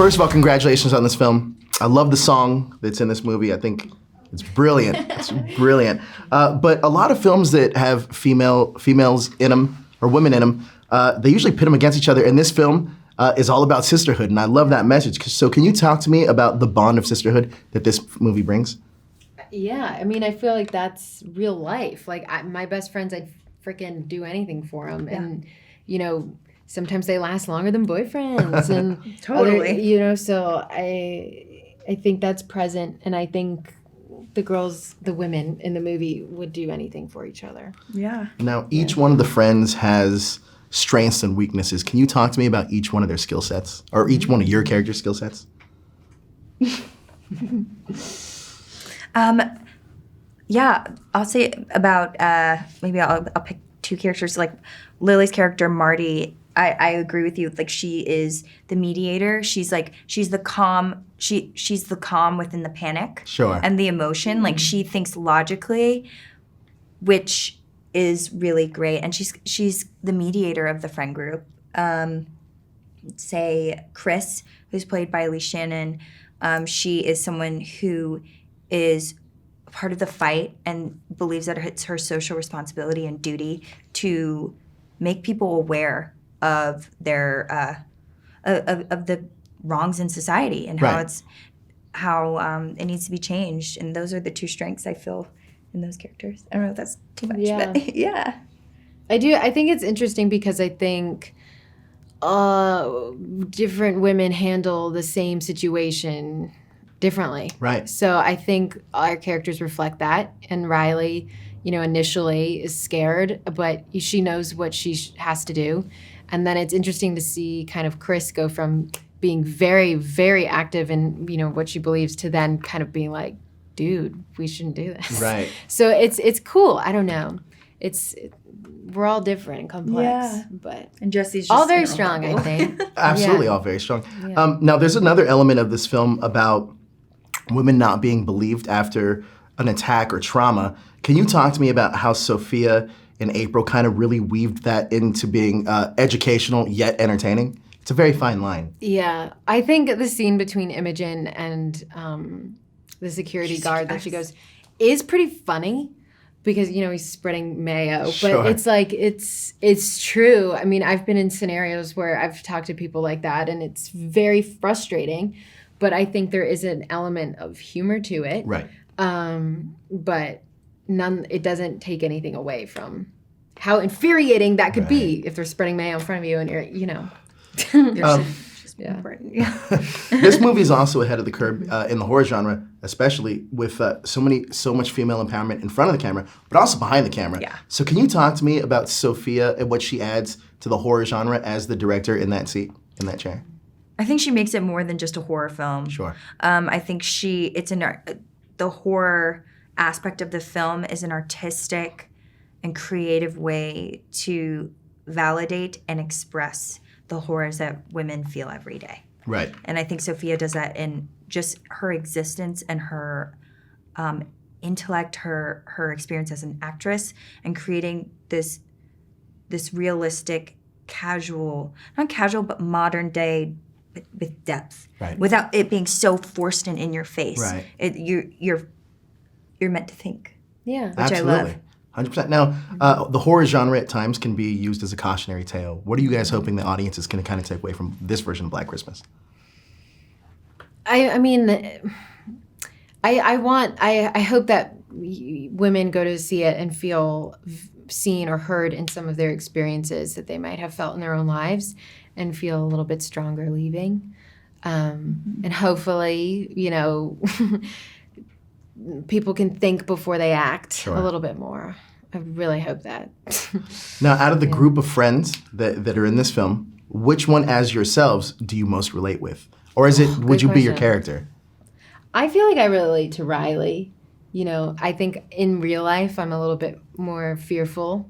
first of all, congratulations on this film. I love the song that's in this movie. I think it's brilliant. It's brilliant. But a lot of films that have females in them, or women in them, they usually pit them against each other. And this film is all about sisterhood, and I love that message. So can you talk to me about the bond of sisterhood that this movie brings? Yeah, I mean, I feel like that's real life. Like, my best friends, I'd freaking do anything for them. Yeah. And, you know, sometimes they last longer than boyfriends. And Totally. So I think that's present. And I think the women in the movie would do anything for each other. Yeah. Now, each one of the friends has strengths and weaknesses. Can you talk to me about each one of their skill sets? Or each one of your character skill sets? Yeah, I'll say about, maybe I'll pick two characters. Like Lily's character, Marty, I agree with you. Like, she is the mediator. She's the calm, she's the calm within the panic. Sure. And the emotion. Like, she thinks logically, which is really great. And she's the mediator of the friend group. Say Chris, who's played by Elise Shannon, she is someone who is part of the fight and believes that it's her social responsibility and duty to make people aware of their of the wrongs in society and how it needs to be changed. And those are the two strengths I feel in those characters. I don't know if that's too much, but yeah. I do. I think it's interesting because I think different women handle the same situation differently. Right. So I think our characters reflect that. And Riley, initially is scared, but she knows what she has to do. And then it's interesting to see kind of Chris go from being very, very active in, what she believes to then kind of being like, dude, we shouldn't do this. Right. So it's cool. I don't know. We're all different and complex, but and Jesse's just all very strong, I think. Absolutely, all very strong. Yeah. Now, there's another element of this film about women not being believed after an attack or trauma. Can you talk to me about how Sophia and April kind of really weaved that into being educational yet entertaining? It's a very fine line. Yeah, I think the scene between Imogen and the security guard that she goes is pretty funny because, he's spreading mayo. Sure. But it's like, it's true. I mean, I've been in scenarios where I've talked to people like that, and it's very frustrating. But I think there is an element of humor to it. Right. But it doesn't take anything away from how infuriating that could be if they're spreading mayo in front of you and you're, This movie is also ahead of the curve in the horror genre, especially with so much female empowerment in front of the camera, but also behind the camera. Yeah. So can you talk to me about Sophia and what she adds to the horror genre as the director in that seat, in that chair? I think she makes it more than just a horror film. Sure. I think the horror aspect of the film is an artistic and creative way to validate and express the horrors that women feel every day. Right. And I think Sophia does that in just her existence and her intellect, her experience as an actress, and creating this realistic, not casual, but modern day with depth, right, without it being so forced and in your face. Right. You're meant to think. Yeah. Which Absolutely. I love. 100%. Now, the horror genre at times can be used as a cautionary tale. What are you guys hoping the audience is going to kind of take away from this version of Black Christmas? I mean, I hope that women go to see it and feel seen or heard in some of their experiences that they might have felt in their own lives and feel a little bit stronger leaving. And hopefully, people can think before they act a little bit more. I really hope that. Now, out of the group of friends that are in this film, which one as yourselves do you most relate with? Or would you be your character? I feel like I relate to Riley. I think in real life I'm a little bit more fearful.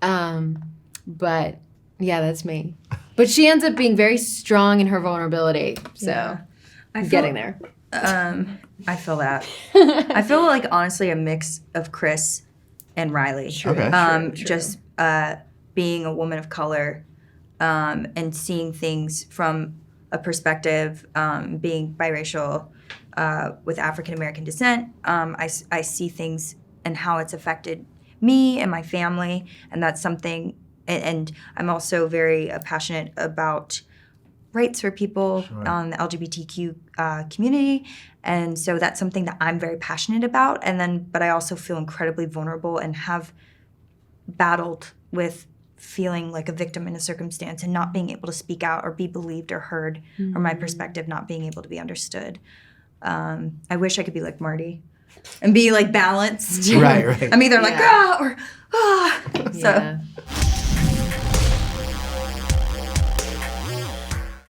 But yeah, that's me. But she ends up being very strong in her vulnerability. So I'm getting there. I feel that. I feel like, honestly, a mix of Chris and Riley. True. Okay. True. Just being a woman of color and seeing things from a perspective, being biracial with African American descent. I see things and how it's affected me and my family, and that's something. And I'm also very passionate about rights for people on the LGBTQ community, and so that's something that I'm very passionate about. But I also feel incredibly vulnerable and have battled with feeling like a victim in a circumstance and not being able to speak out or be believed or heard, or my perspective not being able to be understood. I wish I could be like Marty and be like balanced. Right. I'm either like, ah, or ah. Yeah.